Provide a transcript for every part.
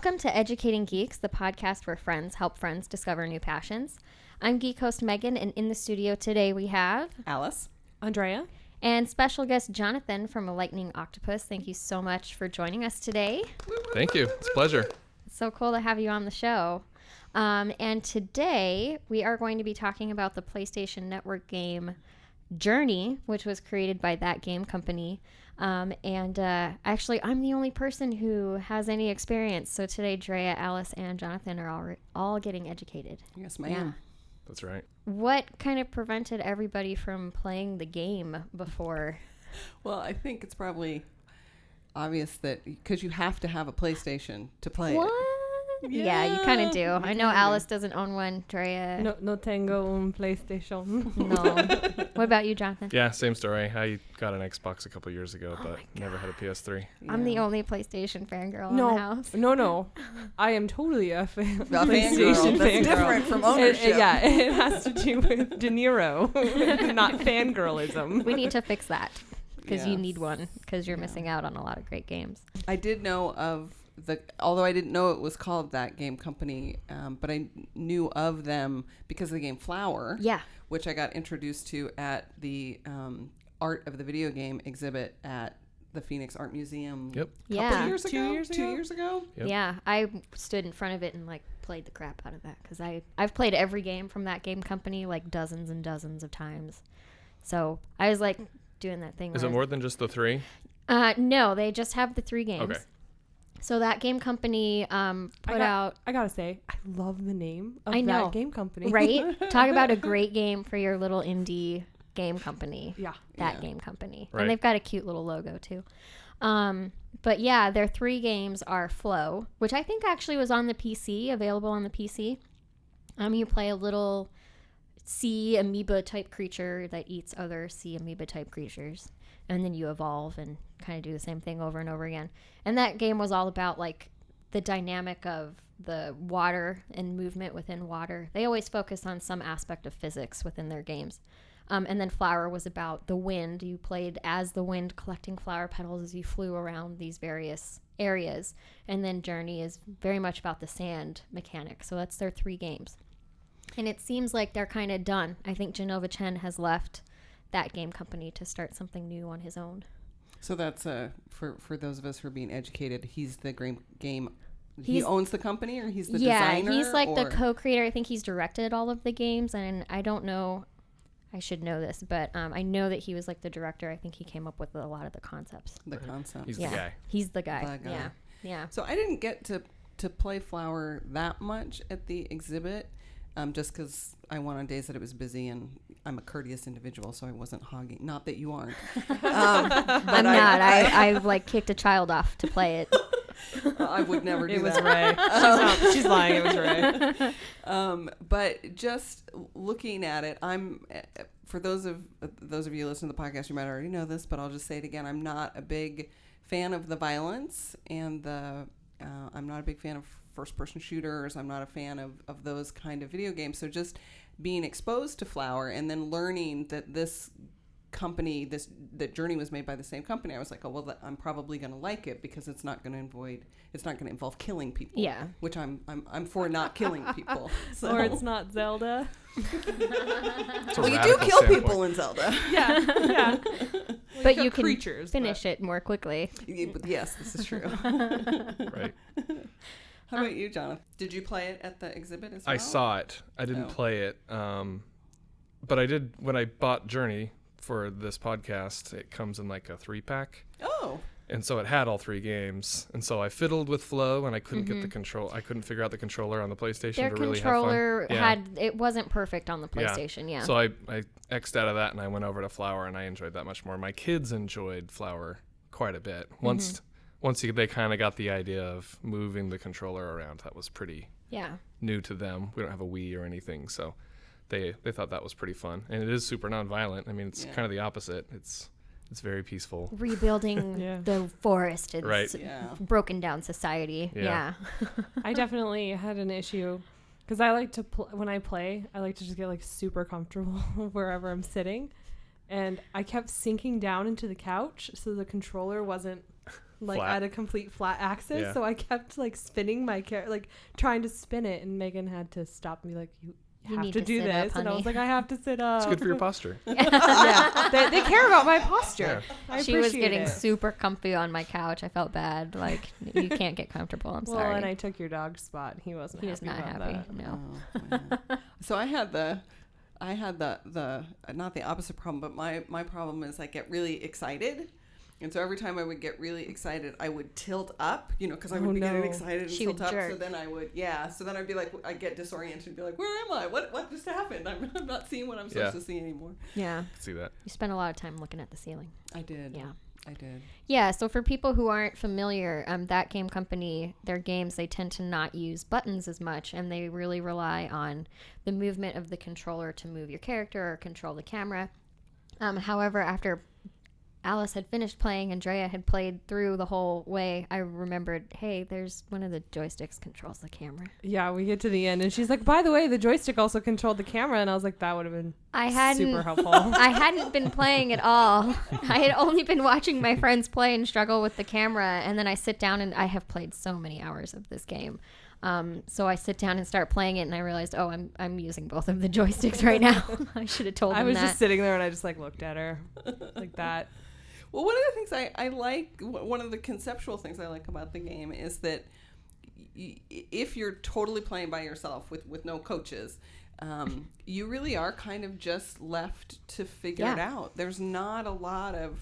Welcome to Educating Geeks, the podcast where friends help friends discover new passions. I'm geek host Megan, and in the studio today we have Alice, Andrea, and special guest Jonathan from A Lightning Octopus. Thank you so much for joining us today. Thank you. It's a pleasure. It's so cool to have you on the show. And today we are going to be talking about the PlayStation Network game Journey, which was created by That Game Company. Actually, I'm the only person who has any experience. So today, Drea, Alice, and Jonathan are all getting educated. Yes, ma'am. Yeah. That's right. What kind of prevented everybody from playing the game before? Well, I think it's probably obvious that because you have to have a PlayStation to play What? it. Yeah, you kind of do. You I know kinda Alice doesn't own one. Drea. no tengo un PlayStation. No. What about you, Jonathan? Yeah, same story. I got an Xbox a couple years ago, but my never had a PS3. I'm the Yeah. only PlayStation fangirl in the house. No. I am totally a A PlayStation fangirl. That's fangirl. different from ownership. It has to do with De Niro, not fangirlism. We need to fix that because you Yes. need one because you're Yeah. missing out on a lot of great games. I did know of although I didn't know it was called That Game Company, but I knew of them because of the game Flower. Yeah. Which I got introduced to at the Art of the Video Game exhibit at the Phoenix Art Museum. Yep. Yeah. 2 years ago. Yep. Yeah. I stood in front of it and played the crap out of that because I've played every game from That Game Company dozens and dozens of times. So I was doing that thing. Is it more than just the 3? No, they just have the 3 games. Okay. So That Game Company put out... I gotta say, I love the name of I know. That Game Company. Right? Talk about a great game for your little indie game company. Yeah. That Game Company. Right. And they've got a cute little logo too. But yeah, their 3 games are Flow, which I think actually was on the PC, available on the PC. You play a little sea amoeba type creature that eats other sea amoeba type creatures. And then you evolve and kind of do the same thing over and over again. And that game was all about the dynamic of the water and movement within water. They always focus on some aspect of physics within their games. And then Flower was about the wind. You played as the wind, collecting flower petals as you flew around these various areas. And then Journey is very much about the sand mechanic. So that's their 3 games. And it seems like they're kind of done. I think Genova Chen has left That Game Company to start something new on his own. So that's for those of us who are being educated. He's the game. He owns the company, or he's the designer. Yeah, he's the co-creator. I think he's directed all of the games, and I don't know. I should know this, but I know that he was the director. I think he came up with a lot of the concepts. The concept. He's the guy. He's the guy. The guy. Yeah. So I didn't get to play Flower that much at the exhibit, just because I went on days that it was busy, and I'm a courteous individual, so I wasn't hogging. Not that you aren't. I'm not. I've kicked a child off to play it. I would never do It was that. Ray. She's lying. It was Ray. But just looking at it, for those of you listening to the podcast, you might already know this, but I'll just say it again. I'm not a big fan of the violence, and I'm not a big fan of first-person shooters. I'm not a fan of those kind of video games. So just being exposed to Flower and then learning that this company, that Journey was made by the same company, I was like, oh well, I'm probably going to like it because it's not going to involve killing people. Yeah, which I'm for not killing people. So. Or it's not Zelda. Well, you do kill people in Zelda. Yeah. but you can creatures, finish it more quickly. Yes, this is true. Right. How about you, Jonathan? Did you play it at the exhibit as well? I saw it. I didn't play it. But I did when I bought Journey for this podcast. It comes in a 3-pack. Oh. And so it had all 3 games. And so I fiddled with Flow, and I couldn't get the control. I couldn't figure out the controller on the PlayStation Their to really controller have fun. it wasn't perfect on the PlayStation. Yeah. So I X'd out of that, and I went over to Flower, and I enjoyed that much more. My kids enjoyed Flower quite a bit. Once they kind of got the idea of moving the controller around, that was pretty new to them. We don't have a Wii or anything, so they thought that was pretty fun. And it is super nonviolent. I mean, it's kind of the opposite. It's very peaceful. Rebuilding the forest. It's Right. broken down society. Yeah. I definitely had an issue because I like to when I play, I like to just get super comfortable wherever I'm sitting, and I kept sinking down into the couch so the controller wasn't like flat. at a complete flat axis. Yeah. So I kept like spinning my like trying to spin it, and Megan had to stop me like, you have need to to do sit this. up, And I was honey. like, I have to sit up. It's good for your posture. Yeah, they care about my posture. I She was appreciate getting it. super comfy on my couch. I felt bad. Like, you can't get comfortable. I'm Well, sorry. and I took your dog's spot. He wasn't. He was happy not about happy. that. No. Oh, so I had the not the opposite problem, but my problem is I get really excited. And so every time I would get really excited, I would tilt up, because I would be getting excited and She tilt would up. jerk. So then I'd be like, I'd get disoriented and be like, where am I? What just happened? I'm not seeing what I'm supposed to see anymore. Yeah. I can see that. You spent a lot of time looking at the ceiling. I did. Yeah. I did. Yeah, so for people who aren't familiar, That Game Company, their games, they tend to not use buttons as much, and they really rely on the movement of the controller to move your character or control the camera. However, after Alice had finished playing, Andrea had played through the whole way, I remembered, hey, there's one of the joysticks controls the camera. Yeah, we get to the end, and she's like, by the way, the joystick also controlled the camera, and I was like, that would have been super helpful. I hadn't been playing at all. I had only been watching my friends play and struggle with the camera, and then I sit down, and I have played so many hours of this game. So I sit down and start playing it, and I realized, I'm using both of the joysticks right now. I should have told them I was that. just sitting there, and I just like looked at her like that. Well, one of the things I like, one of the conceptual things I like about the game is that if you're totally playing by yourself with no coaches, you really are kind of just left to figure it out. There's not a lot of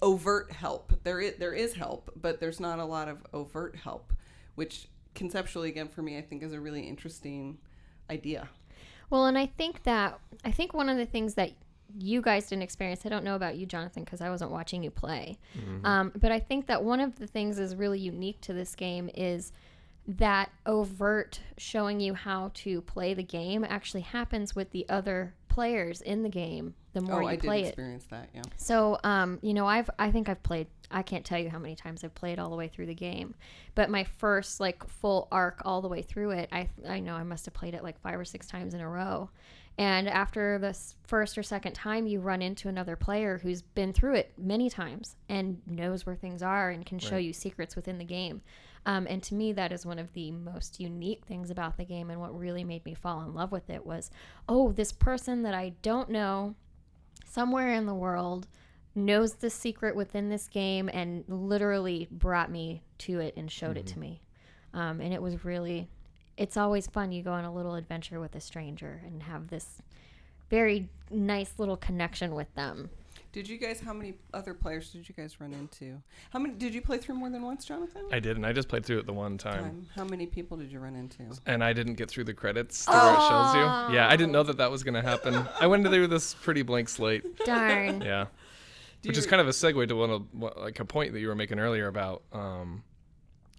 overt help. There is help, but there's not a lot of overt help, which conceptually, again, for me, I think is a really interesting idea. Well, and I think one of the things that you guys didn't experience, I don't know about you, Jonathan, because I wasn't watching you play, but I think that one of the things is really unique to this game is that overt showing you how to play the game actually happens with the other players in the game the more you play it. I did experience that, yeah. So, I think I've played, I can't tell you how many times I've played all the way through the game, but my first full arc all the way through it, I know I must have played it 5 or 6 times in a row. And after the first or second time, you run into another player who's been through it many times and knows where things are and can show you secrets within the game. And to me, that is one of the most unique things about the game, and what really made me fall in love with it was, this person that I don't know somewhere in the world knows the secret within this game and literally brought me to it and showed it to me. And it was really... It's always fun. You go on a little adventure with a stranger and have this very nice little connection with them. How many other players did you guys run into? How many did you play through more than once, Jonathan? I did, and I just played through it the one time. How many people did you run into? And I didn't get through the credits to where it shows you. Yeah, I didn't know that was going to happen. I went through this pretty blank slate. Darn. Yeah. Which is kind of a segue to a point that you were making earlier about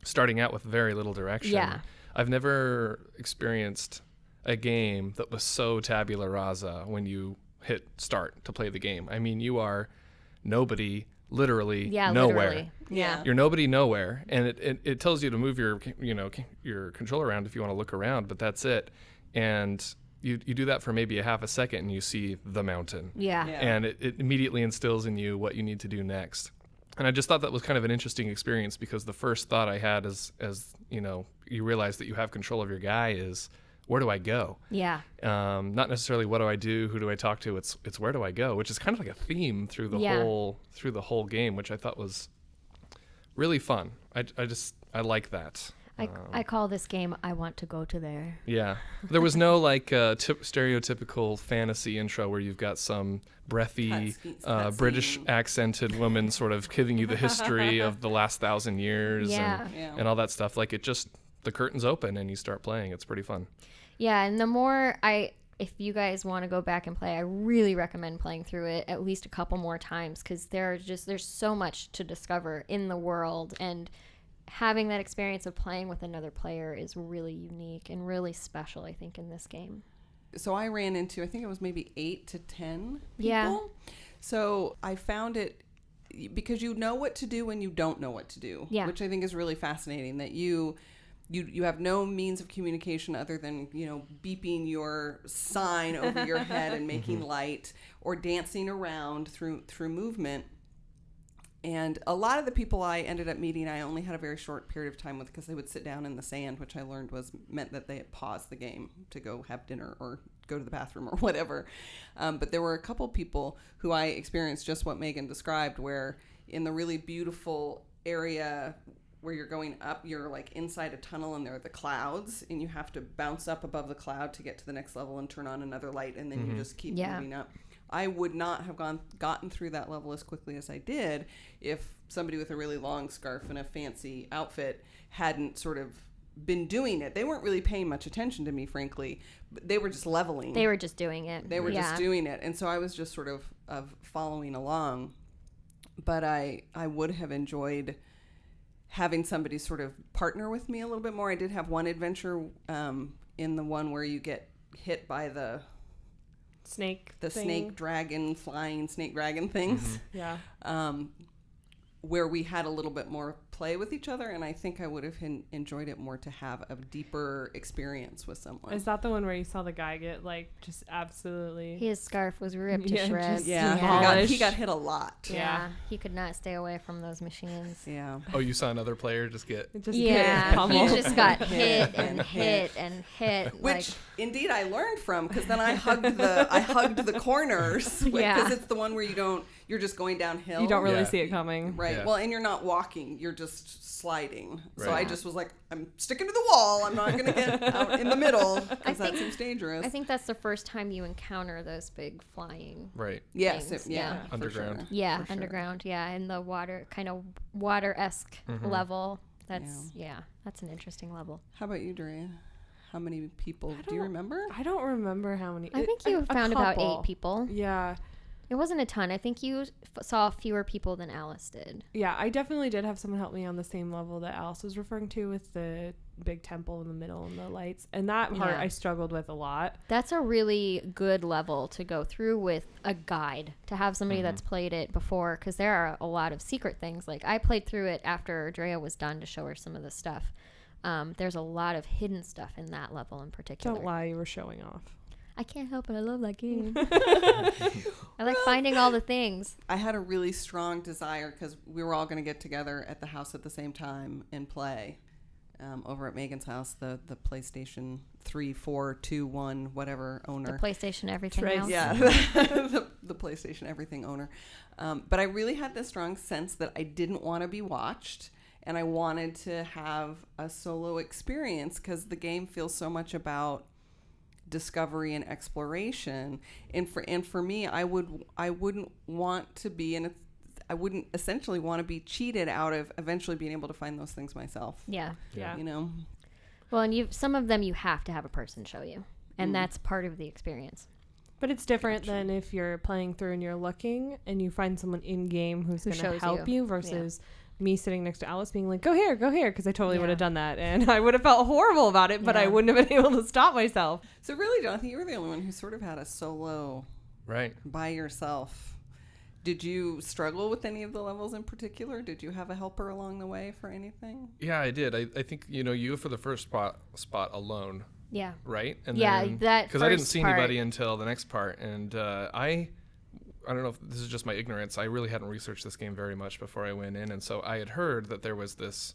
starting out with very little direction. Yeah. I've never experienced a game that was so tabula rasa when you hit start to play the game. I mean, you are nobody, literally nowhere. Literally. Yeah. You're nobody nowhere, and it tells you to move your controller around if you want to look around, but that's it. And you do that for maybe a half a second, and you see the mountain. Yeah. And it immediately instills in you what you need to do next. And I just thought that was kind of an interesting experience, because the first thought I had as you realize that you have control of your guy is, where do I go? Yeah. Not necessarily what do I do, who do I talk to? It's where do I go, which is kind of like a theme through the whole game, which I thought was really fun. I like that. I call this game I Want to Go to There. Yeah. There was no stereotypical fantasy intro where you've got some breathy British accented woman sort of giving you the history of the last 1,000 years and all that stuff. The curtains open and you start playing. It's pretty fun. Yeah, and the more if you guys want to go back and play, I really recommend playing through it at least a couple more times, because there's so much to discover in the world, and having that experience of playing with another player is really unique and really special, I think, in this game. So I ran into, I think it was maybe 8 to 10 people. Yeah. So I found it, because you know what to do when you don't know what to do, which I think is really fascinating, that you have no means of communication other than, beeping your sign over your head and making light, or dancing around through movement. And a lot of the people I ended up meeting, I only had a very short period of time with because they would sit down in the sand, which I learned meant that they had paused the game to go have dinner or go to the bathroom or whatever. But there were a couple people who I experienced just what Megan described, where in the really beautiful area where you're going up, you're like inside a tunnel and there are the clouds and you have to bounce up above the cloud to get to the next level and turn on another light and then you just keep moving up. I would not have gotten through that level as quickly as I did if somebody with a really long scarf and a fancy outfit hadn't sort of been doing it. They weren't really paying much attention to me, frankly. But they were just leveling. They were just doing it. They were just doing it. And so I was just sort of following along. But I would have enjoyed having somebody sort of partner with me a little bit more. I did have one adventure in the one where you get hit by the snake dragon things. Yeah. Where we had a little bit more play with each other, and I think I would have enjoyed it more to have a deeper experience with someone. Is that the one where you saw the guy get like just absolutely his scarf was ripped to shreds? He got hit a lot. Yeah, he could not stay away from those machines. Yeah. Oh, you saw another player just get he just got hit and hit and hit, which indeed I learned from, because then I hugged the corners, because it's the one where you're just going downhill. You don't really see it coming. Right. Yeah. Well, and you're not walking. You're just sliding. Right. So I just was like, I'm sticking to the wall. I'm not going to get out in the middle because that seems dangerous. I think that's the first time you encounter those big flying Yes. things. Underground. Sure. Yeah, for underground. Sure. Yeah, in the water, kind of water-esque level. That's that's an interesting level. How about you, Andrea? How many people? Do you remember? I don't remember how many. I think you found about 8 people. Yeah. It wasn't a ton. I think you saw fewer people than Alice did. Yeah, I definitely did have someone help me on the same level that Alice was referring to, with the big temple in the middle and the lights. And that part I struggled with a lot. That's a really good level to go through with a guide, to have somebody that's played it before, because there are a lot of secret things. Like, I played through it after Andrea was done to show her some of the stuff. There's a lot of hidden stuff in that level in particular. Don't lie, you were showing off. I can't help it. I love that game. I like finding all the things. I had a really strong desire, because we were all going to get together at the house at the same time and play over at Megan's house, the PlayStation 3, 4, 2, 1, whatever owner. The PlayStation everything else. Yeah, the PlayStation everything owner. But I really had this strong sense that I didn't want to be watched, and I wanted to have a solo experience, because the game feels so much about discovery and exploration, and for me, I wouldn't want to be I wouldn't essentially want to be cheated out of eventually being able to find those things myself. Yeah. You know. Well, and some of them you have to have a person show you, and that's part of the experience. But it's different than if you're playing through and you're looking and you find someone in game who's going to help you versus me sitting next to Alice being like, go here, because I totally would have done that. And I would have felt horrible about it, but I wouldn't have been able to stop myself. So really, Jonathan, you were the only one who sort of had a solo by yourself. Did you struggle with any of the levels in particular? Did you have a helper along the way for anything? Yeah, I did. I think, you for the first spot alone. Yeah. Right? And that because I didn't see anybody until the next part. And I don't know if this is just my ignorance. I really hadn't researched this game very much before I went in. And so I had heard that there was this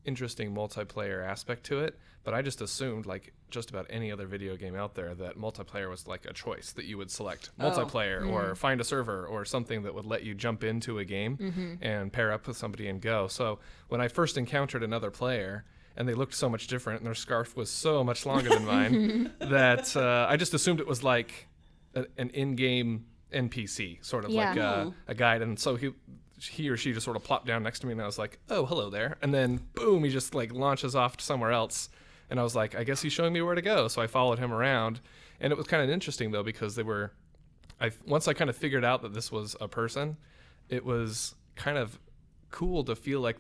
interesting multiplayer aspect to it, but I just assumed, like just about any other video game out there, that multiplayer was like a choice that you would select multiplayer or find a server or something that would let you jump into a game and pair up with somebody and go. So when I first encountered another player, and they looked so much different and their scarf was so much longer than mine, that I just assumed it was like an in-game NPC, sort of like a guide. And so he or she just sort of plopped down next to me, and I was like, oh, hello there. And then boom, he just like launches off to somewhere else. And I was like, I guess he's showing me where to go. So I followed him around, and it was kind of interesting though, because once I kind of figured out that this was a person, it was kind of cool to feel like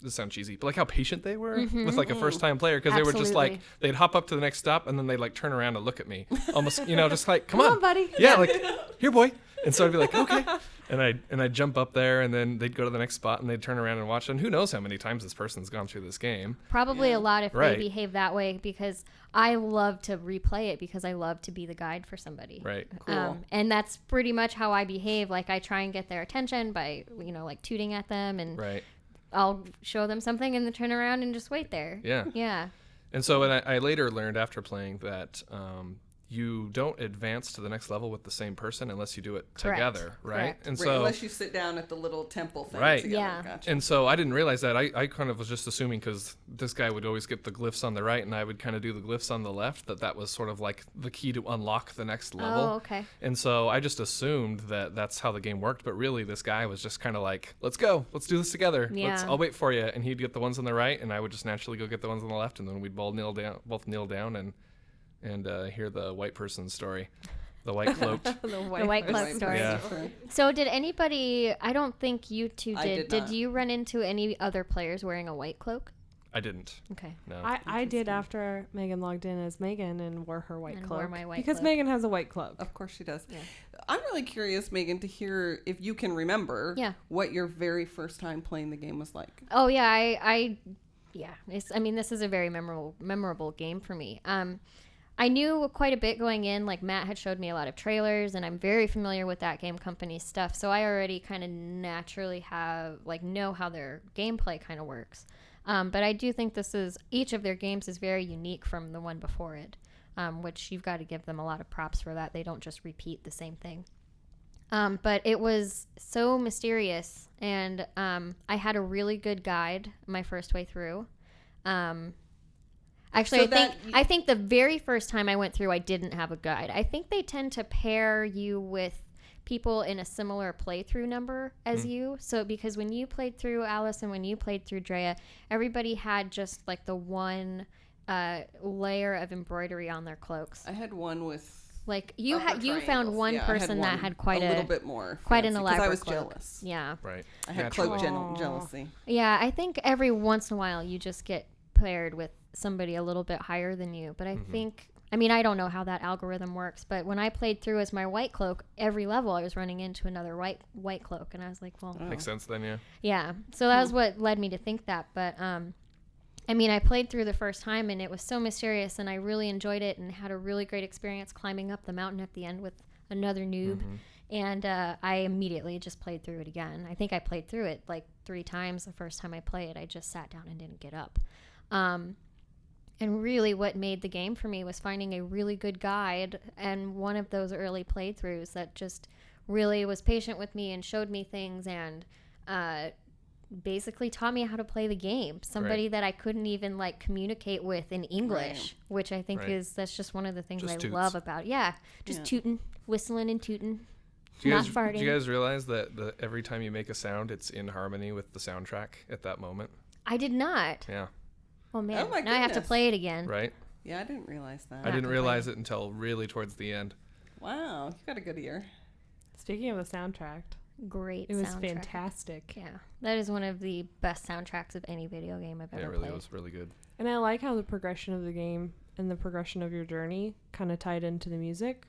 this sounds cheesy, but like how patient they were with like a first time player, because they were just like, they'd hop up to the next stop and then they'd like turn around and look at me almost, just like, come on buddy. Yeah, like, here boy. And so I'd be like, okay. And I'd jump up there, and then they'd go to the next spot, and they'd turn around and watch. And who knows how many times this person's gone through this game? Probably a lot if they behave that way, because I love to replay it because I love to be the guide for somebody. Right. Cool. And that's pretty much how I behave. Like, I try and get their attention by, like tooting at them, and I'll show them something and then turn around and just wait there. Yeah. Yeah. And so I later learned after playing that you don't advance to the next level with the same person unless you do it together, right? Correct. And so unless you sit down at the little temple thing together. Yeah. Gotcha. And so I didn't realize that. I kind of was just assuming, because this guy would always get the glyphs on the right and I would kind of do the glyphs on the left, that was sort of like the key to unlock the next level. Oh, okay. And so I just assumed that that's how the game worked, but really this guy was just kind of like, let's go, let's do this together. Yeah. I'll wait for you. And he'd get the ones on the right and I would just naturally go get the ones on the left, and then we'd both kneel down and hear the white person's story, the white cloaked. the white cloak story. Yeah. So did anybody, I don't think you two did. Did not. You run into any other players wearing a white cloak? I didn't. Okay. No. I did after Megan logged in as Megan and wore her white cloak. Wore my white because cloak. Megan has a white cloak. Of course she does. Yeah. I'm really curious, Megan, to hear if you can remember what your very first time playing the game was like. Oh yeah, this is a very memorable game for me. I knew quite a bit going in. Like, Matt had showed me a lot of trailers, and I'm very familiar with That Game Company stuff. So I already kind of naturally know how their gameplay kind of works. But I do think each of their games is very unique from the one before it, which you've got to give them a lot of props for that. They don't just repeat the same thing. But it was so mysterious, and I had a really good guide my first way through. Actually, I think the very first time I went through, I didn't have a guide. I think they tend to pair you with people in a similar playthrough number as you. So because when you played through Alice and when you played through Drea, everybody had just like the one layer of embroidery on their cloaks. I had one with like you found one person that had quite a little bit more quite an elaborate. I was cloak. jealous. Yeah, right. I had cloak jealousy. Yeah, I think every once in a while you just get paired with somebody a little bit higher than you, but I think, I don't know how that algorithm works, but when I played through as my white cloak, every level I was running into another white cloak, and I was like, well, makes sense then. Yeah, so that was what led me to think that. But I played through the first time and it was so mysterious, and I really enjoyed it and had a really great experience climbing up the mountain at the end with another noob. And I immediately just played through it again. I think I played through it like 3 times the first time I played. I just sat down and didn't get up. And really what made the game for me was finding a really good guide and one of those early playthroughs that just really was patient with me and showed me things and basically taught me how to play the game. Somebody that I couldn't even like communicate with in English, which I think that's just one of the things I love about it. Yeah, just tooting, whistling and tooting. Not farting. Do you guys realize that every time you make a sound, it's in harmony with the soundtrack at that moment? I did not. Yeah. Oh man, now I have to play it again. Right? Yeah, I didn't realize that. I didn't realize it until really towards the end. Wow, you got a good ear. Speaking of the soundtrack, great. It was fantastic. Yeah, that is one of the best soundtracks of any video game I've ever played. It really was really good. And I like how the progression of the game and the progression of your journey kind of tied into the music.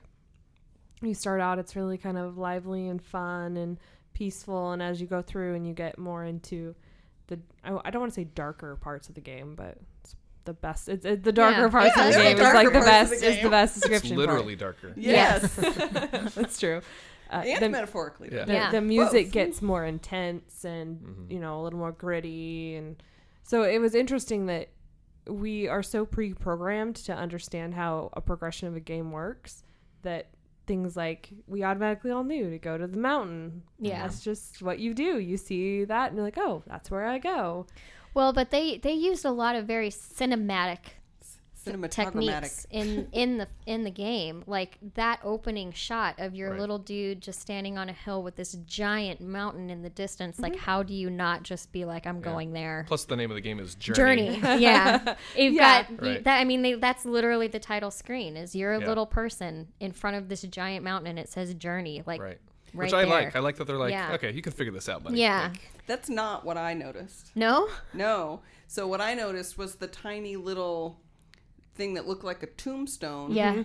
You start out, it's really kind of lively and fun and peaceful, and as you go through and you get more into I don't want to say darker parts of the game, but it's the best. It's the darker parts of the game. It's like the best. Is the best description. It's literally darker. Yes, that's true. And metaphorically. The music gets more intense and a little more gritty, and so it was interesting that we are so pre-programmed to understand how a progression of a game works that things like we automatically all knew to go to the mountain. Yeah. That's just what you do. You see that and you're like, oh, that's where I go. Well, but they used a lot of very cinematic techniques in the game, like that opening shot of your little dude just standing on a hill with this giant mountain in the distance. Like, how do you not just be like, I'm going there? Plus, the name of the game is Journey. Yeah, you've got that. That's literally the title screen. Is you're a little person in front of this giant mountain, and it says Journey. Like, right which I like. I like that they're like, okay, you can figure this out, buddy. Yeah, like, that's not what I noticed. No. So what I noticed was the tiny little thing that looked like a tombstone Yeah.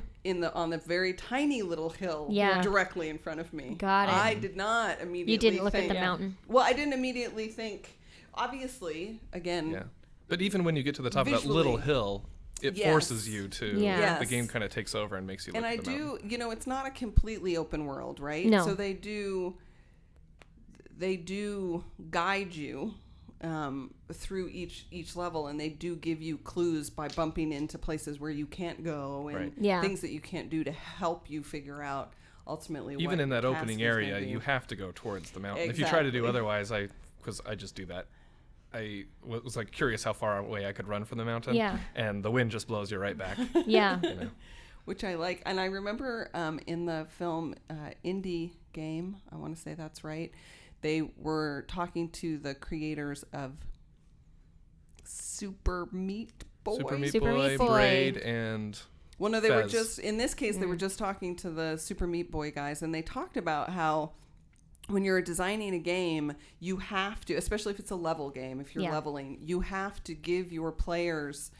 on the very tiny little hill directly in front of me. Got it. I did not immediately You didn't look think, at the mountain. Well, I didn't immediately think, obviously, again. Yeah. But even when you get to the top of that little hill, it forces you to, the game kind of takes over and makes you look at the mountain. And it's not a completely open world, right? No. So they do guide you through each level, and they do give you clues by bumping into places where you can't go and things that you can't do to help you figure out ultimately even what in that task opening is area gonna be. you have to go towards the mountain. Exactly. If you try to do otherwise, because I just do that, I was like curious how far away I could run from the mountain, and the wind just blows you right back. Which I like. And I remember in the film Indie Game, I want to say that's right, they were talking to the creators of Super Meat Boy. Super Meat Boy, Braid, and well, no, they Fez. were just, in this case, they were just talking to the Super Meat Boy guys, and they talked about how when you're designing a game, you have to, especially if it's a level game, if you're leveling, you have to give your players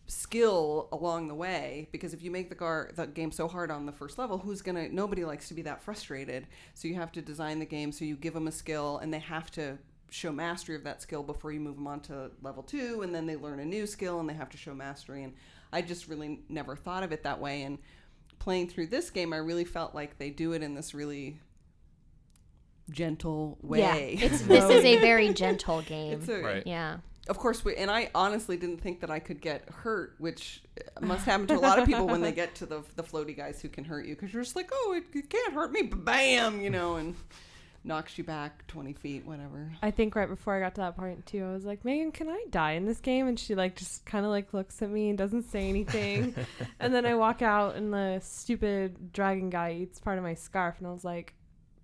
skill along the way, because if you make the game so hard on the first level, nobody likes to be that frustrated. So you have to design the game so you give them a skill, and they have to show mastery of that skill before you move them on to level 2, and then they learn a new skill and they have to show mastery. And I just really never thought of it that way. And playing through this game, I really felt like they do it in this really gentle way. Yeah, this is a very gentle game. Right. Yeah. Of course, and I honestly didn't think that I could get hurt, which must happen to a lot of people when they get to the floaty guys who can hurt you, because you're just like, oh, it can't hurt me, bam, and knocks you back 20 feet, whatever. I think right before I got to that point too, I was like, Megan, can I die in this game? And she just kind of looks at me and doesn't say anything. And then I walk out and the stupid dragon guy eats part of my scarf, and I was like,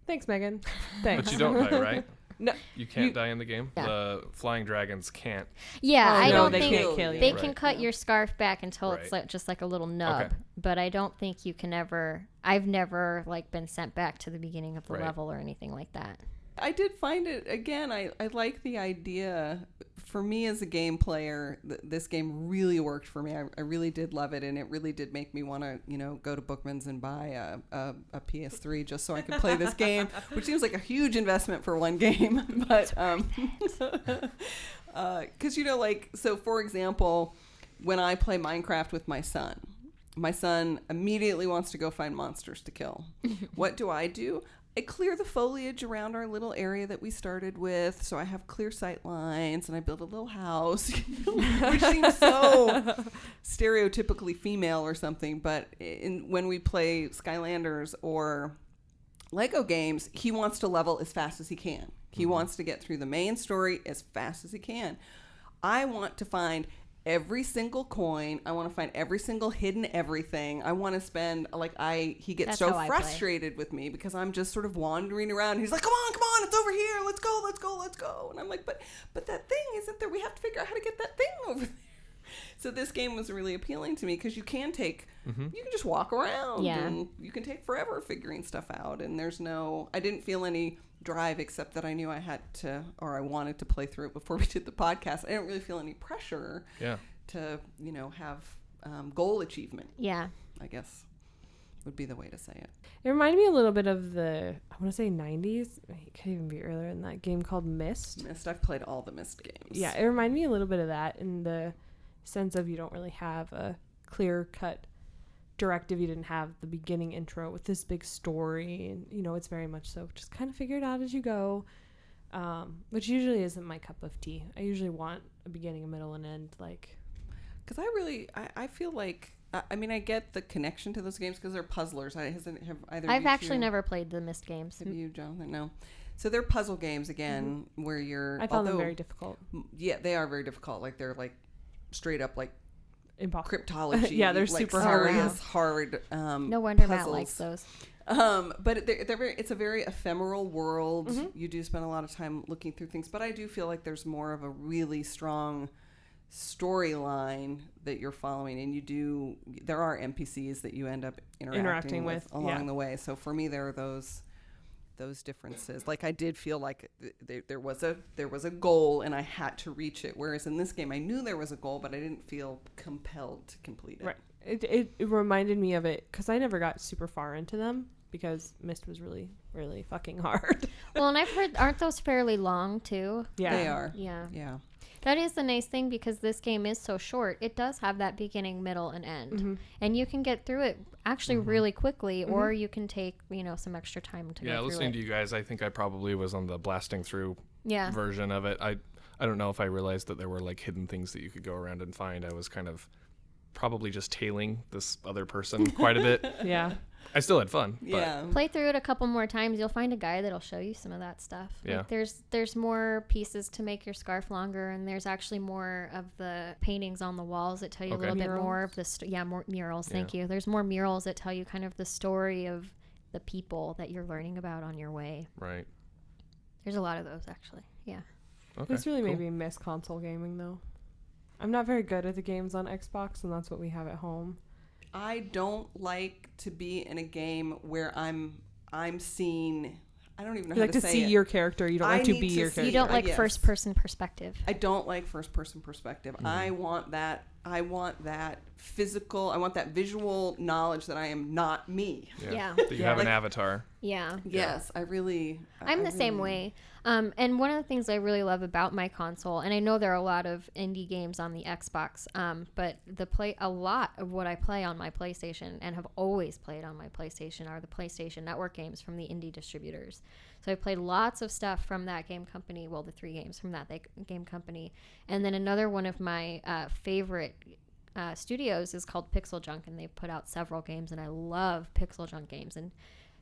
thanks, Megan. Thanks. But you don't die, right? No, you can't die in the game. Yeah. The flying dragons can't. Yeah, I don't they think can't kill you. they can cut your scarf back until it's just like a little nub. Okay. But I don't think you can ever. I've never been sent back to the beginning of the level or anything like that. I did find it, again, I like the idea. For me as a game player, this game really worked for me. I really did love it, and it really did make me want to, go to Bookman's and buy a PS3 just so I could play this game, which seems like a huge investment for one game. But because, so for example, when I play Minecraft with my son immediately wants to go find monsters to kill. What do? I clear the foliage around our little area that we started with, so I have clear sight lines, and I build a little house, which seems so stereotypically female or something. But when we play Skylanders or Lego games, he wants to level as fast as he can. He wants to get through the main story as fast as he can. I want to find every single coin. I want to find every single hidden everything. I want to spend he gets so frustrated with me because I'm just sort of wandering around. He's like, come on, it's over here. Let's go. And I'm like, but that thing isn't there. We have to figure out how to get that thing over there. So this game was really appealing to me because you can just walk around and you can take forever figuring stuff out. And I didn't feel any drive except that I knew I had to, or I wanted to play through it before we did the podcast. I didn't really feel any pressure to, have goal achievement. Yeah. I guess would be the way to say it. It reminded me a little bit of I want to say 90s. It could even be earlier in that game called Myst. I've played all the Myst games. Yeah, it reminded me a little bit of that in the sense of you don't really have a clear-cut directive. You didn't have the beginning intro with this big story, and it's very much so just kind of figure it out as you go, which usually isn't my cup of tea. I usually want a beginning, a middle, and end, because I feel like I get the connection to those games because they're puzzlers. I've actually never played the Myst games. Have you, Jonathan? No. So they're puzzle games again, where I found them very difficult. Yeah, they are very difficult. They're straight up impossible cryptology. Yeah, they're super hard. Hard. No wonder puzzles. Matt likes those. But it's a very ephemeral world. Mm-hmm. You do spend a lot of time looking through things, but I do feel like there's more of a really strong storyline that you're following, and there are NPCs that you end up interacting with along the way. So for me, there are those those differences. Like I did feel like there was a goal and I had to reach it. Whereas in this game, I knew there was a goal, but I didn't feel compelled to complete it. Right. It reminded me of it because I never got super far into them because Myst was really, really fucking hard. Well, and I've heard, aren't those fairly long too? Yeah. They are. Yeah. Yeah. That is the nice thing because this game is so short. It does have that beginning, middle, and end. Mm-hmm. And you can get through it actually really quickly, or you can take, some extra time to go through it. Yeah, listening to you guys, I think I probably was on the blasting through version of it. I don't know if I realized that there were like hidden things that you could go around and find. I was kind of probably just tailing this other person quite a bit. Yeah. I still had fun. Yeah. Play through it a couple more times. You'll find a guy that'll show you some of that stuff. Yeah. Like there's more pieces to make your scarf longer, and there's actually more of the paintings on the walls that tell you a little bit more of the more murals. Thank you. There's more murals that tell you kind of the story of the people that you're learning about on your way. Right. There's a lot of those actually. Yeah. Okay. This really made me miss console gaming though. I'm not very good at the games on Xbox, and that's what we have at home. I don't like to be in a game where I'm seeing. I don't even know you how like to to say see it. your character. You don't like to be your character. You don't like first person perspective. I don't like first person perspective. Mm-hmm. I want that physical. I want that visual knowledge that I am not me. Yeah. That you have an avatar. Yeah. Yes, I'm the same way. And one of the things I really love about my console, and I know there are a lot of indie games on the Xbox, but a lot of what I play on my PlayStation and have always played on my PlayStation are the PlayStation Network games from the indie distributors. So I played lots of stuff from that game company. Well, the 3 games from that game company, and then another one of my favorite studios is called Pixel Junk, and they've put out several games, and I love Pixel Junk games. And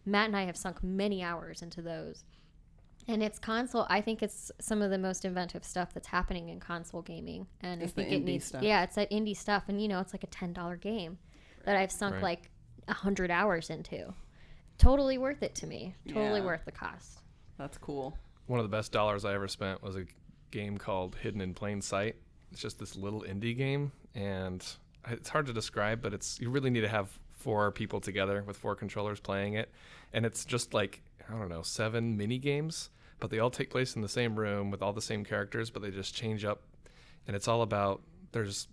Matt and I have sunk many hours into those. And it's console. I think it's some of the most inventive stuff that's happening in console gaming. And it's I think the it indie needs, stuff. Yeah, it's that indie stuff. And it's like a $10 game that I've sunk like 100 hours into. Totally worth it to me. Totally worth the cost. That's cool. One of the best dollars I ever spent was a game called Hidden in Plain Sight. It's just this little indie game, and it's hard to describe, but you really need to have 4 people together with 4 controllers playing it. And it's just like, 7 mini games, but they all take place in the same room with all the same characters, but they just change up. And it's all about, there's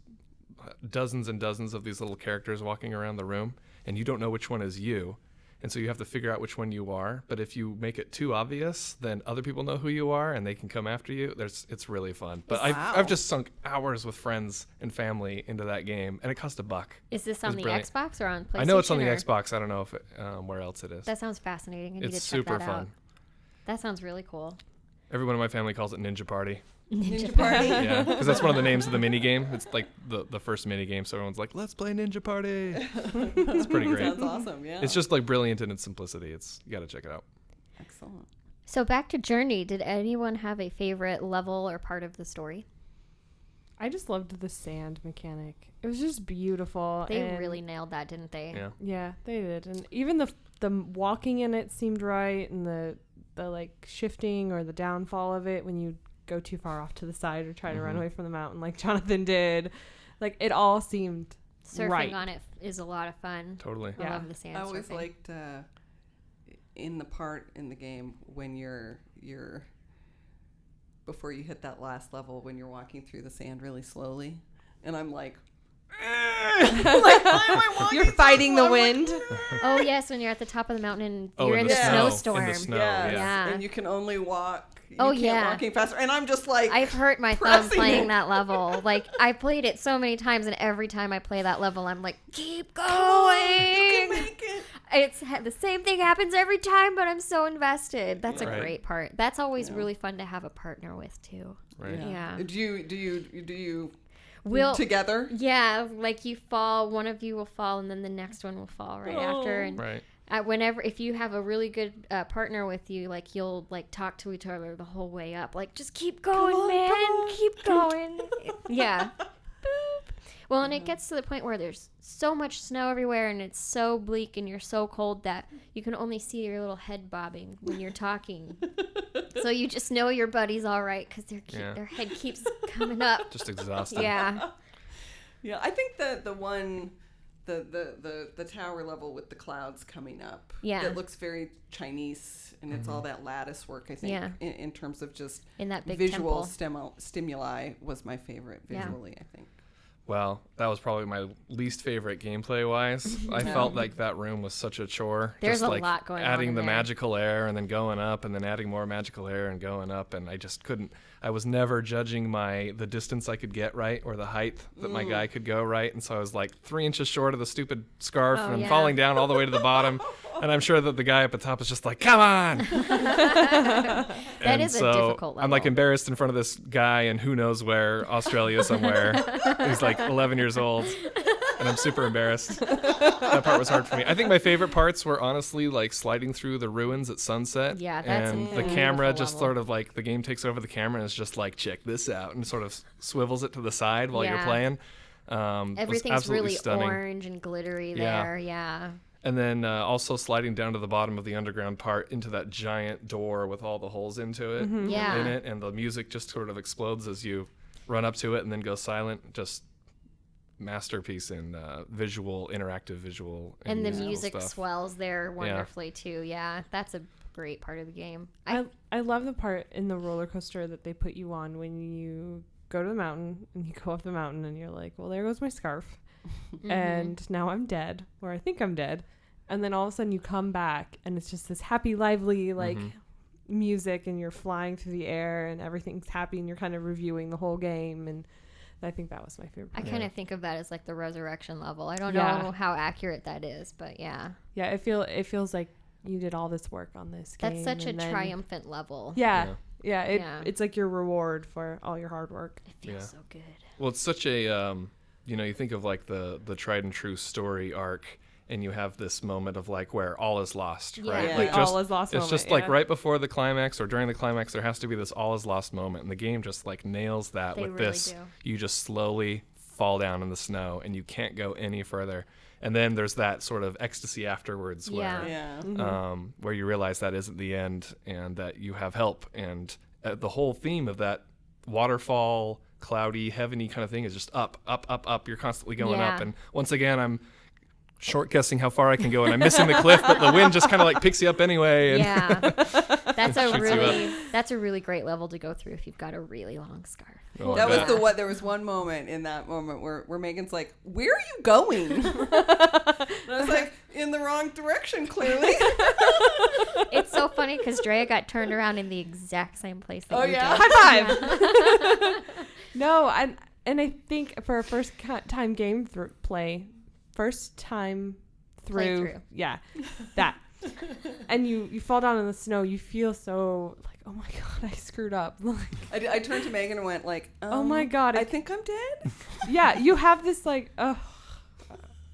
dozens and dozens of these little characters walking around the room, and you don't know which one is you. And so you have to figure out which one you are. But if you make it too obvious, then other people know who you are and they can come after you. It's really fun. But I've just sunk hours with friends and family into that game, and it cost $1. Is this on the Xbox or on PlayStation? I know it's on the Xbox. I don't know if where else it is. That sounds fascinating. I need to check super that fun. out. That sounds really cool. Everyone in my family calls it Ninja Party. Ninja Party? Yeah, because that's one of the names of the mini game. It's like the first mini game, so everyone's like, let's play Ninja Party. It's pretty great. Sounds awesome, yeah. It's just like brilliant in its simplicity. You got to check it out. Excellent. So back to Journey, did anyone have a favorite level or part of the story? I just loved the sand mechanic. It was just beautiful. They really nailed that, didn't they? Yeah, they did. And even the walking in it seemed right, and the like shifting or the downfall of it when you go too far off to the side or try to run away from the mountain like Jonathan did. Like, it all seemed surfing on it is a lot of fun. Totally. I love the sand. I always surfing. liked in the part in the game when you're before you hit that last level, when you're walking through the sand really slowly, and I'm like, like, why am I walking? You're fighting the wind. Oh yes, when you're at the top of the mountain and you're in the snowstorm. In the snow, yeah. And you can only walk. You Oh, can't yeah. walking faster. And I'm just like, I've hurt my thumb playing that level. Like, I played it so many times, and every time I play that level, I'm like, keep going. you can make it. It's the same thing happens every time, but I'm so invested. That's a Right. great part. That's always really fun to have a partner with too. Right. Yeah. Do you We'll together? Yeah, like you fall, one of you will fall, and then the next one will fall right after. And Right. if you have a really good partner with you, like you'll like talk to each other the whole way up, like just keep going, man, keep going. Yeah. Well, and it gets to the point where there's so much snow everywhere, and it's so bleak, and you're so cold that you can only see your little head bobbing when you're talking. So you just know your buddy's all right because their head keeps coming up. Just exhausted. Yeah. Yeah, I think that the one the tower level with the clouds coming up. Yeah. That looks very Chinese, and it's all that lattice work, I think, in terms of just in that big visual stimuli was my favorite visually, I think. Well, that was probably my least favorite gameplay-wise. I felt like that room was such a chore. There's just a like lot going on adding in the there. magical air and then going up and then adding more magical air and going up, and I just couldn't. I was never judging the distance I could get right or the height that my guy could go right, and so I was like 3 inches short of the stupid scarf and falling down all the way to the bottom. And I'm sure that the guy at the top is just like, come on! That is a difficult level. I'm like embarrassed in front of this guy in who knows where, Australia somewhere. He's like 11 years old. And I'm super embarrassed. That part was hard for me. I think my favorite parts were honestly like sliding through the ruins at sunset. Yeah, that's and the camera just sort of like the game takes over the camera and is just like, check this out, and sort of swivels it to the side while you're playing. Everything's really stunning. Orange and glittery there. Yeah. And then also sliding down to the bottom of the underground part into that giant door with all the holes into it in it, and the music just sort of explodes as you run up to it and then go silent. Just masterpiece in interactive visual, and the music swells there wonderfully too. Yeah, that's a great part of the game. I love the part in the roller coaster that they put you on when you go to the mountain and you go up the mountain and you're like, well, there goes my scarf. And now I'm dead, or I think I'm dead. And then all of a sudden you come back and it's just this happy, lively, like music, and you're flying through the air and everything's happy and you're kind of reviewing the whole game. And I think that was my favorite part. I kind of think of that as like the resurrection level. I don't know how accurate that is, but yeah. Yeah, it feels like you did all this work on this game. That's such a triumphant level. Yeah. It's like your reward for all your hard work. It feels so good. Well, it's such a you think of like the tried and true story arc, and you have this moment of like where all is lost, right? Yeah. Like all is lost. It's just like right before the climax or during the climax, there has to be this all is lost moment, and the game just like nails that with really this. do. You just slowly fall down in the snow, and you can't go any further. And then there's that sort of ecstasy afterwards where you realize that isn't the end and that you have help. And the whole theme of that waterfall, cloudy, heavenly kind of thing is just up, up, up, up. You're constantly going up. And once again, I'm short guessing how far I can go, and I'm missing the cliff, but the wind just kind of like picks you up anyway. And that's a really great level to go through if you've got a really long scarf. Oh, that was there was one moment in that moment where Megan's like, where are you going? And I was like, in the wrong direction, clearly. It's so funny because Drea got turned around in the exact same place that you did. High five. No, and I think for a first time game first time through, that. And you fall down in the snow, you feel so like, oh my god, I screwed up. I turned to Megan and went like, oh my god, I think I'm dead. Yeah, you have this like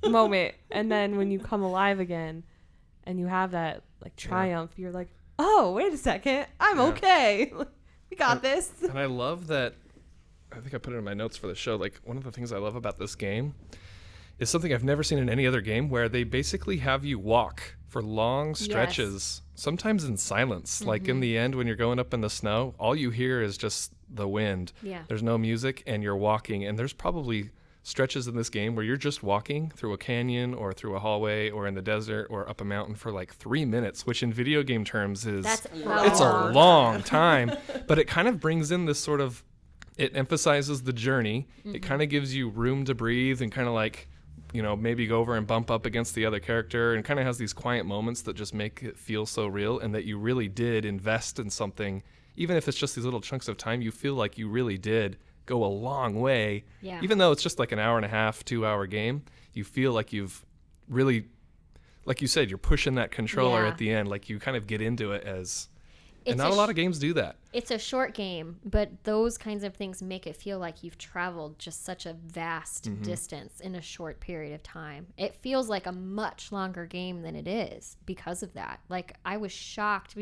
moment, and then when you come alive again and you have that like triumph, you're like, oh wait a second, I'm okay. We got this. And I love that. I think I put it in my notes for the show. Like, one of the things I love about this game is something I've never seen in any other game, where they basically have you walk for long stretches, sometimes in silence. Like in the end, when you're going up in the snow, all you hear is just the wind. Yeah. There's no music, and you're walking. And there's probably stretches in this game where you're just walking through a canyon or through a hallway or in the desert or up a mountain for like 3 minutes, which in video game terms is it's a long time. But it kind of brings in this sort of, it emphasizes the journey. It kind of gives you room to breathe and kind of like, maybe go over and bump up against the other character, and kind of has these quiet moments that just make it feel so real, and that you really did invest in something. Even if it's just these little chunks of time, you feel like you really did go a long way. Yeah. Even though it's just like an hour and a half, 2-hour game, you feel like you've really, like you said, you're pushing that controller at the end. Like you kind of get into it and not a lot of games do that. It's a short game, but those kinds of things make it feel like you've traveled just such a vast distance in a short period of time. It feels like a much longer game than it is because of that. Like, I was shocked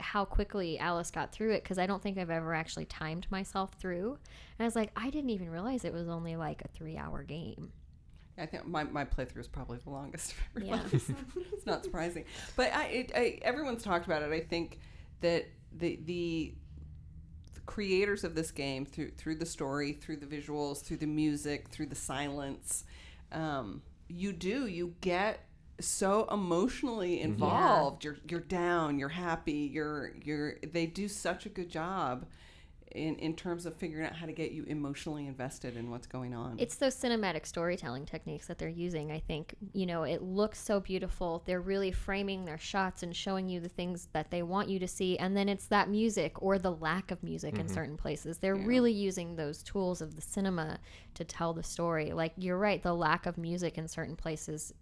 how quickly Alice got through it, because I don't think I've ever actually timed myself through. And I was like, I didn't even realize it was only like a 3-hour game. I think my playthrough is probably the longest of everybody. So it's not surprising. But everyone's talked about it. I think that the creators of this game, through the story, through the visuals, through the music, through the silence, you get so emotionally involved. You're down, you're happy, they do such a good job in terms of figuring out how to get you emotionally invested in what's going on. It's those cinematic storytelling techniques that they're using. I think, it looks so beautiful. They're really framing their shots and showing you the things that they want you to see. And then it's that music or the lack of music in certain places. They're really using those tools of the cinema to tell the story. Like, you're right, the lack of music in certain places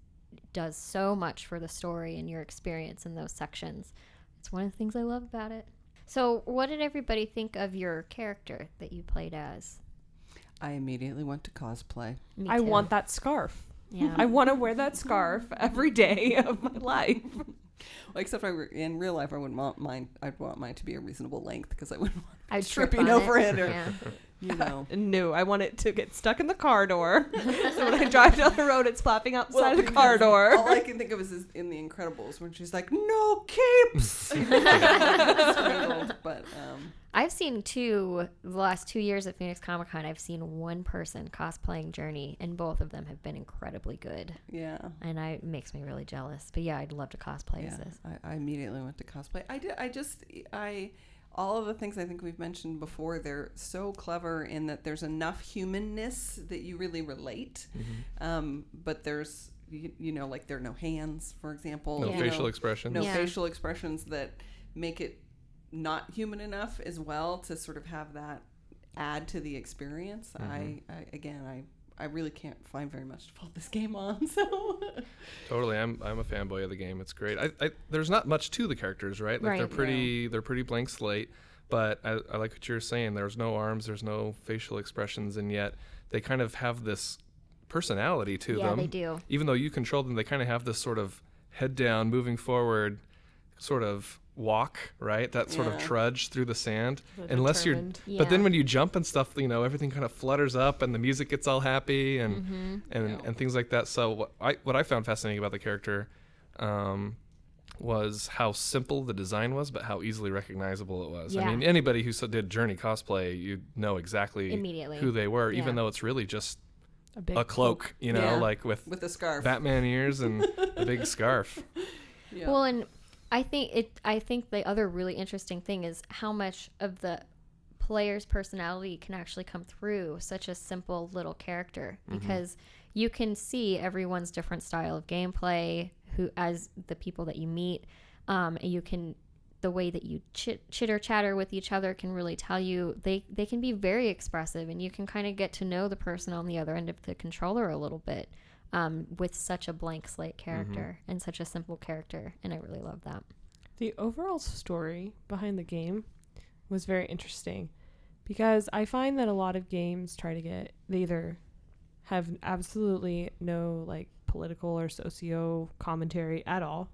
does so much for the story and your experience in those sections. It's one of the things I love about it. So what did everybody think of your character that you played as? I immediately went to cosplay. I want that scarf. Yeah. I want to wear that scarf every day of my life. Well, except in real life, I wouldn't want mine. I'd want mine to be a reasonable length because I wouldn't want I'd tripping over it or, No, I want it to get stuck in the car door. So when I drive down the road, it's flapping outside the car door. All I can think of is in The Incredibles when she's like, "No capes." But I've seen the last 2 years at Phoenix Comic Con, I've seen one person cosplaying Journey, and both of them have been incredibly good. Yeah. And it makes me really jealous. But yeah, I'd love to cosplay as this. I immediately went to cosplay. All of the things I think we've mentioned before, they're so clever in that there's enough humanness that you really relate. But there's, like there are no hands, for example. No facial expressions. No facial expressions that make it not human enough as well to sort of have that add to the experience. I really can't find very much to fault this game on. So totally, I'm a fanboy of the game. It's great. There's not much to the characters, right? Like they're pretty blank slate. But I like what you're saying. There's no arms, there's no facial expressions, and yet they kind of have this personality to them. Yeah, they do. Even though you control them, they kind of have this sort of head down, moving forward, sort of walk, right? That sort of trudge through the sand. Unless you're, but then when you jump and stuff, everything kind of flutters up and the music gets all happy and things like that. So what I found fascinating about the character was how simple the design was, but how easily recognizable it was. I mean, anybody who did Journey cosplay, you know exactly immediately who they were, even though it's really just a cloak, like with a scarf, Batman ears and a big scarf. Yeah. Well, and I think the other really interesting thing is how much of the player's personality can actually come through such a simple little character, because you can see everyone's different style of gameplay, as the people that you meet, the way that you chitter chatter with each other can really tell you they can be very expressive, and you can kind of get to know the person on the other end of the controller a little bit. With such a blank slate character and such a simple character, and I really love that. The overall story behind the game was very interesting, because I find that a lot of games they either have absolutely no like political or socio commentary at all,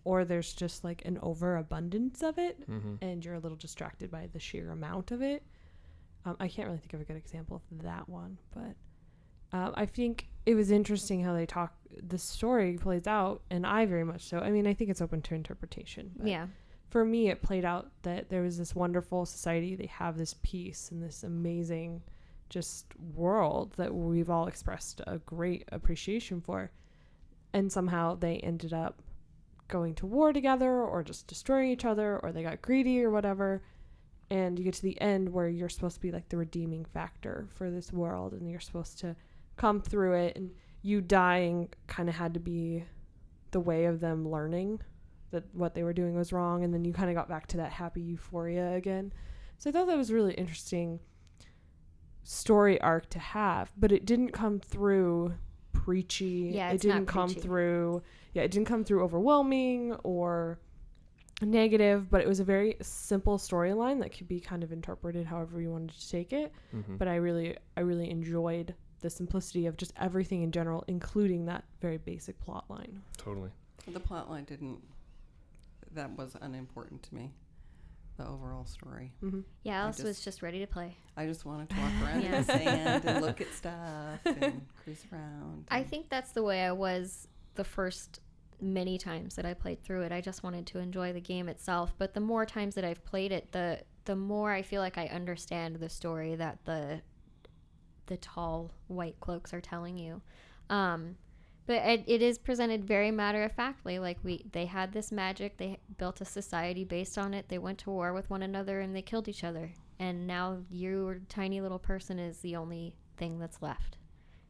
or there's just like an overabundance of it, and you're a little distracted by the sheer amount of it. I can't really think of a good example of that one, but I think it was interesting how the story plays out, and I very much so. I mean, I think it's open to interpretation. But for me, it played out that there was this wonderful society. They have this peace and this amazing just world that we've all expressed a great appreciation for. And somehow they ended up going to war together, or just destroying each other, or they got greedy or whatever. And you get to the end where you're supposed to be like the redeeming factor for this world, and you're supposed to come through it, and you dying kind of had to be the way of them learning that what they were doing was wrong, and then you kind of got back to that happy euphoria again. So I thought that was a really interesting story arc to have, but it didn't come through preachy. It didn't come through overwhelming or negative, but it was a very simple storyline that could be kind of interpreted however you wanted to take it. But I really enjoyed the simplicity of just everything in general, including that very basic plot line. Totally. The plot line that was unimportant to me, the overall story. Yeah, Alice was just ready to play. I just wanted to walk around in the sand and look at stuff and cruise around. I think that's the way I was the first many times that I played through it. I just wanted to enjoy the game itself, but the more times that I've played it, the more I feel like I understand the story that the tall white cloaks are telling you. But it is presented very matter-of-factly. Like, they had this magic. They built a society based on it. They went to war with one another, and they killed each other. And now your tiny little person is the only thing that's left.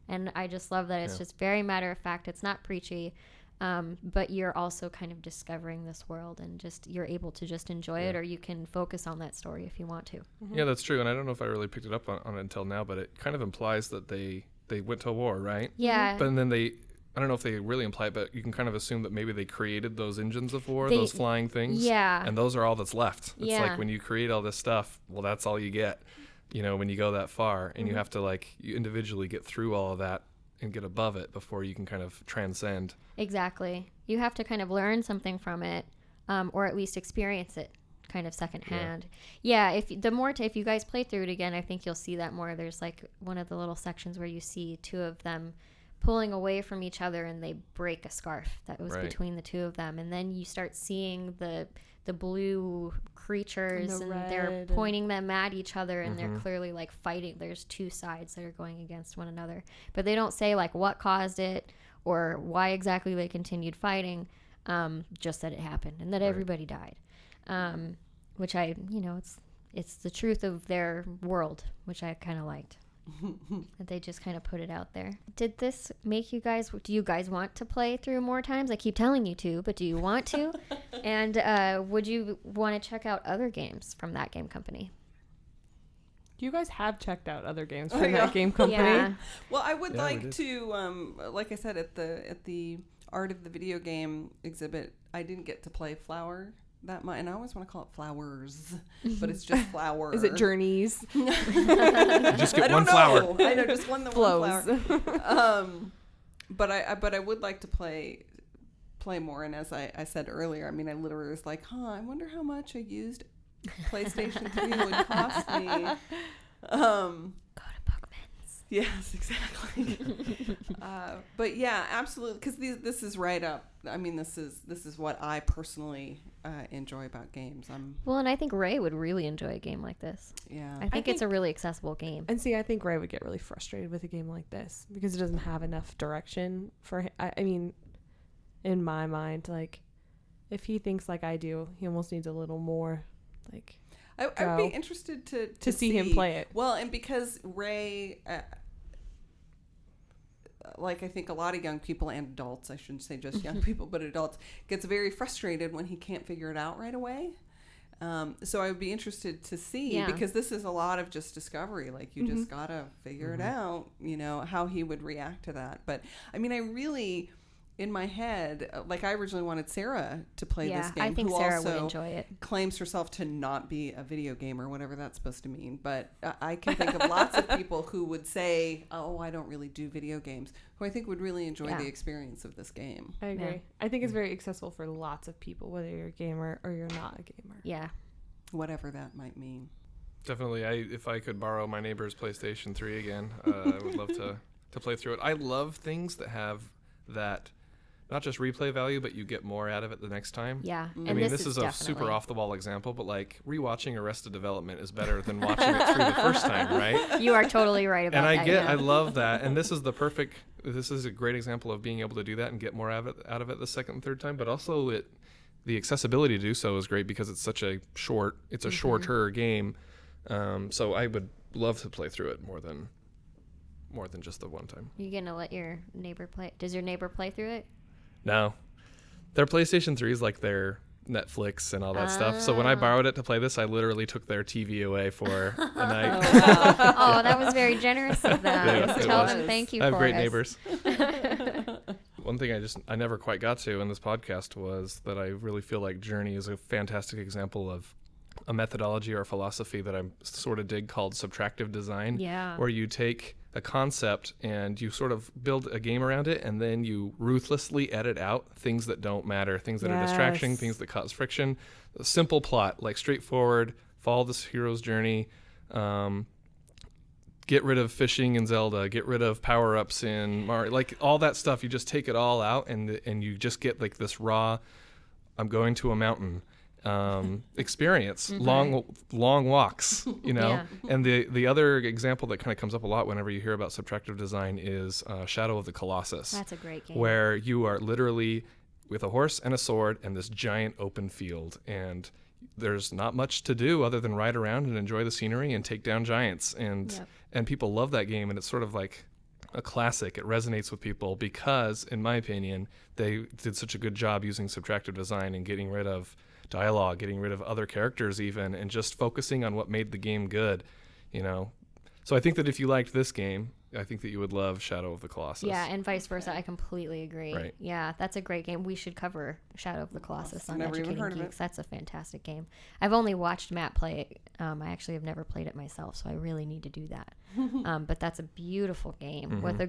And I just love that it's just very matter-of-fact. It's not preachy. But you're also kind of discovering this world, and just you're able to just enjoy it, or you can focus on that story if you want to. Yeah, that's true. And I don't know if I really picked it up on it until now, but it kind of implies that they went to war, right? Yeah. But then I don't know if they really imply it, but you can kind of assume that maybe they created those engines of war, those flying things. Yeah. And those are all that's left. It's like when you create all this stuff, well, that's all you get, when you go that far. And you have to, you individually get through all of that and get above it before you can kind of transcend. Exactly. You have to kind of learn something from it, or at least experience it kind of secondhand. Yeah, if you guys play through it again, I think you'll see that more. There's one of the little sections where you see two of them pulling away from each other, and they break a scarf that was between the two of them, and then you start seeing the blue creatures, and they're pointing them at each other, and they're clearly fighting. There's two sides that are going against one another, but they don't say what caused it or why exactly they continued fighting, just that it happened and that everybody died, which it's the truth of their world, which I kind of liked. That they just kind of put it out there. Did this make do you guys want to play through more times? I keep telling you to, but do you want to? And would you want to check out other games from That Game Company? You guys have checked out other games from That Game Company. Yeah. Well, I would like to, like I said, at the Art of the Video Game exhibit, I didn't get to play Flower that much, and I always want to call it Flowers, but it's just Flower. Is it Journeys? Just get one flower. I know, just one flower. But I would like to play more, and as I said earlier, I mean, I literally was like, I wonder how much a used PlayStation 3 would cost me. Go to Bookman's. Yes, exactly. But yeah, absolutely, because this is right up. I mean, this is what I personally enjoy about games. Well, and I think Ray would really enjoy a game like this. Yeah, I think it's a really accessible game. And see, I think Ray would get really frustrated with a game like this because it doesn't have enough direction for him. I mean, in my mind, if he thinks like I do, he almost needs a little more. I'd be interested to see him play it. Well, and because Ray, I think a lot of young people and adults, I shouldn't say just young people, but adults, gets very frustrated when he can't figure it out right away. So I would be interested to see, because this is a lot of just discovery. You just gotta figure it out, how he would react to that. But I mean, I really, in my head, I originally wanted Sarah to play this game. I think Sarah would enjoy it. Claims herself to not be a video gamer, whatever that's supposed to mean. But I can think of lots of people who would say, "Oh, I don't really do video games," who I think would really enjoy the experience of this game. I agree. Yeah. I think it's very accessible for lots of people, whether you're a gamer or you're not a gamer. Yeah. Whatever that might mean. Definitely. If I could borrow my neighbor's PlayStation 3 again, I would love to play through it. I love things that have that not just replay value, but you get more out of it the next time. Yeah. I mean, this is a super off-the-wall example, but rewatching Arrested Development is better than watching it through the first time, right? You are totally right about that. And I love that. And this is a great example of being able to do that and get more out of it the second and third time, but also the accessibility to do so is great because it's such a shorter game. So I would love to play through it more than just the one time. You gonna let your neighbor play? Does your neighbor play through it? No. Their PlayStation 3 is their Netflix and all that stuff. So when I borrowed it to play this, I literally took their TV away for a night. Oh, that was very generous of them. Yeah, tell them thank you for I have great neighbors. One thing I never quite got to in this podcast was that I really feel like Journey is a fantastic example of a methodology or philosophy that I sort of dig called subtractive design. Yeah. Where you take a concept and you sort of build a game around it, and then you ruthlessly edit out things that don't matter, things that are distraction, things that cause friction. A simple plot, straightforward, follow this hero's journey, get rid of fishing in Zelda, get rid of power-ups in Mario, all that stuff. You just take it all out, and you just get this raw, I'm going to a mountain. experience, long walks, you know. Yeah. And the other example that kind of comes up a lot whenever you hear about subtractive design is Shadow of the Colossus. That's a great game. Where you are literally with a horse and a sword and this giant open field, and there's not much to do other than ride around and enjoy the scenery and take down giants. And people love that game, and it's sort of like a classic. It resonates with people because, in my opinion, they did such a good job using subtractive design and getting rid of dialogue, getting rid of other characters even, and just focusing on what made the game good, you know. So I think that if you liked this game, I think that you would love Shadow of the Colossus. Yeah, and vice versa. I completely agree. Right. Yeah, that's a great game. We should cover Shadow of the Colossus on Never even Educating heard of Geeks. it. That's a fantastic game. I've only watched Matt play it. I actually have never played it myself, so I really need to do that. But that's a beautiful game with a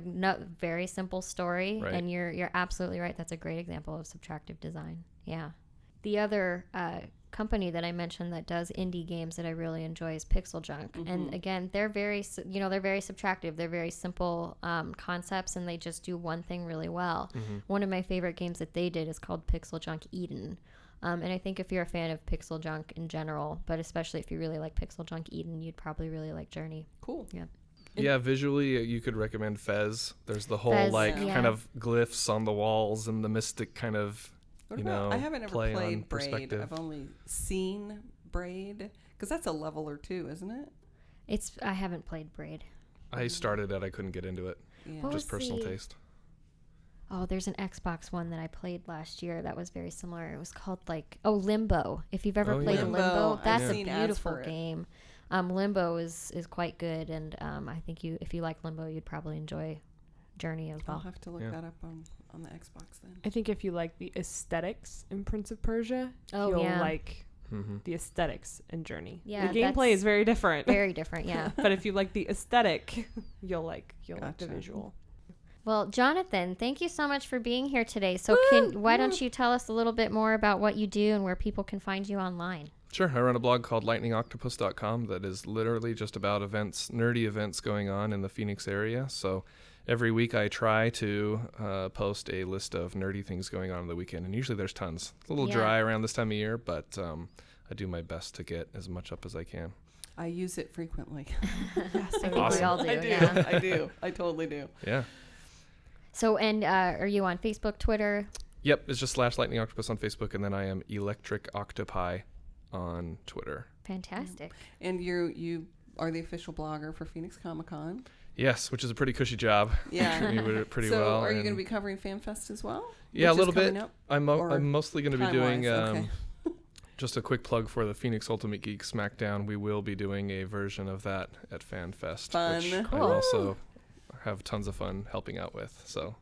very simple story, Right. and you're absolutely right. That's a great example of subtractive design. Yeah. The other company that I mentioned that does indie games that I really enjoy is Pixel Junk. And again, they're very subtractive. They're very simple concepts, and they just do one thing really well. One of my favorite games that they did is called Pixel Junk Eden. And I think if you're a fan of Pixel Junk in general, but especially if you really like Pixel Junk Eden, you'd probably really like Journey. Cool. Yeah. Yeah, visually you could recommend Fez. There's the whole Fez, kind of glyphs on the walls and the mystic kind of I haven't ever play on played Braid. perspective. I've only seen Braid, because that's a level or two, isn't it? I haven't played Braid. I started it. I couldn't get into it. Yeah. What Just was personal the- taste. Oh, there's an Xbox one that I played last year that was very similar. It was called Limbo. If you've ever Oh, played yeah. Limbo, I've that's a seen ads beautiful for it. game. Limbo is quite good, and I think if you like Limbo, you'd probably enjoy Journey as I'll well. have to look that up on the Xbox then. I think if you like the aesthetics in Prince of Persia, Oh, you'll yeah. like the aesthetics in Journey. Yeah, the gameplay is very different. Very different, yeah. But if you like the aesthetic, you'll like the Gotcha. visual. Well, Jonathan, thank you so much for being here today. So why don't you tell us a little bit more about what you do and where people can find you online? Sure. I run a blog called lightningoctopus.com that is literally just about events, nerdy events going on in the Phoenix area. So every week I try to post a list of nerdy things going on the weekend, and usually there's tons. It's a little dry around this time of year, but I do my best to get as much up as I can. I use it frequently. I think Awesome. we all do. I do. Yeah. I do. I totally do. Yeah. So, and are you on Facebook, Twitter? Yep. It's just /lightningoctopus on Facebook, and then I am Electric Octopi on Twitter. Fantastic. And you are the official blogger for Phoenix Comic-Con. Yes, which is a pretty cushy job. Yeah. Treat me pretty so well. are you going to be covering FanFest as well? Yeah, a Which is little bit. coming up? I'm mostly going to be doing time-wise, okay. just a quick plug for the Phoenix Ultimate Geek Smackdown. We will be doing a version of that at FanFest, Fun. which Cool. I also have tons of fun helping out with. So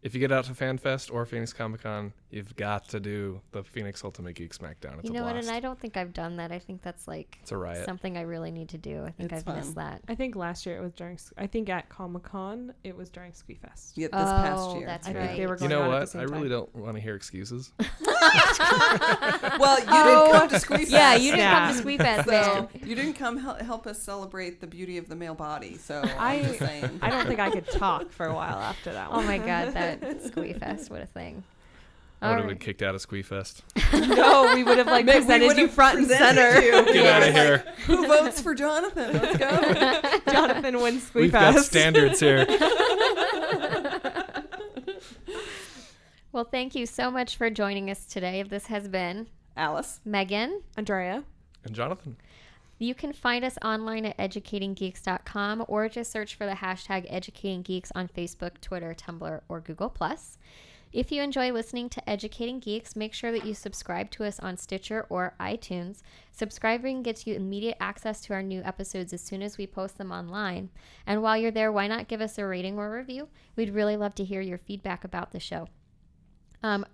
if you get out to FanFest or Phoenix Comic-Con, you've got to do the Phoenix Ultimate Geek Smackdown. It's You a know what? blast. And I don't think I've done that. I think that's It's a riot. something I really need to do. I think It's I've missed fun. that. I think last year it was I think at Comic-Con it was during Squeefest. Yeah, this past year. That's I right. think they were You going know on at the what? same I really time. don't want to hear excuses. Well, you didn't come to Squeefest. Yeah, you didn't Yeah. come to Squeefest, So man. you didn't come help us celebrate the beauty of the male body. So I- I'm just saying. I don't think I could talk for a while after that Oh one. my God, that Squeefest, what a thing. I would All have right. been kicked out of Squeefest. No, we would have like presented you front and center. Get out of here. Who votes for Jonathan? Let's go. Jonathan wins Squeefest. We've got standards here. Well, thank you so much for joining us today. This has been Alice. Megan. Andrea. And Jonathan. You can find us online at educatinggeeks.com or just search for the hashtag educatinggeeks on Facebook, Twitter, Tumblr, or Google+. If you enjoy listening to Educating Geeks, make sure that you subscribe to us on Stitcher or iTunes. Subscribing gets you immediate access to our new episodes as soon as we post them online. And while you're there, why not give us a rating or review? We'd really love to hear your feedback about the show.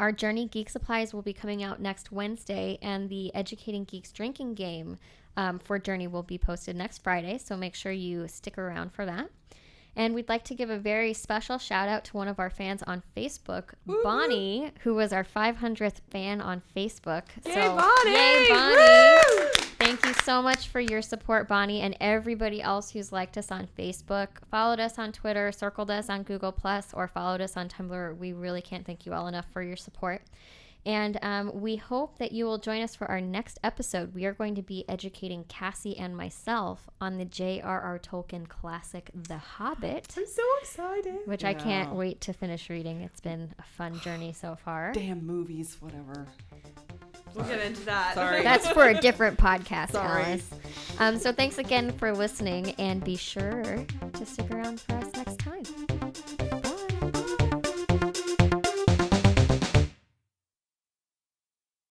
Our Journey Geek Supplies will be coming out next Wednesday, and the Educating Geeks drinking game for Journey will be posted next Friday, so make sure you stick around for that. And we'd like to give a very special shout out to one of our fans on Facebook, Bonnie, who was our 500th fan on Facebook. Yay, so, Bonnie! Yay, Bonnie! Thank you so much for your support, Bonnie, and everybody else who's liked us on Facebook, followed us on Twitter, circled us on Google+, or followed us on Tumblr. We really can't thank you all enough for your support. And we hope that you will join us for our next episode. We are going to be educating Cassie and myself on the J.R.R. Tolkien classic, The Hobbit. I'm so excited. Which I can't wait to finish reading. It's been a fun journey so far. Damn movies, whatever. We'll get into that. Sorry. That's for a different podcast, Sorry. Alice. So thanks again for listening, and be sure to stick around for us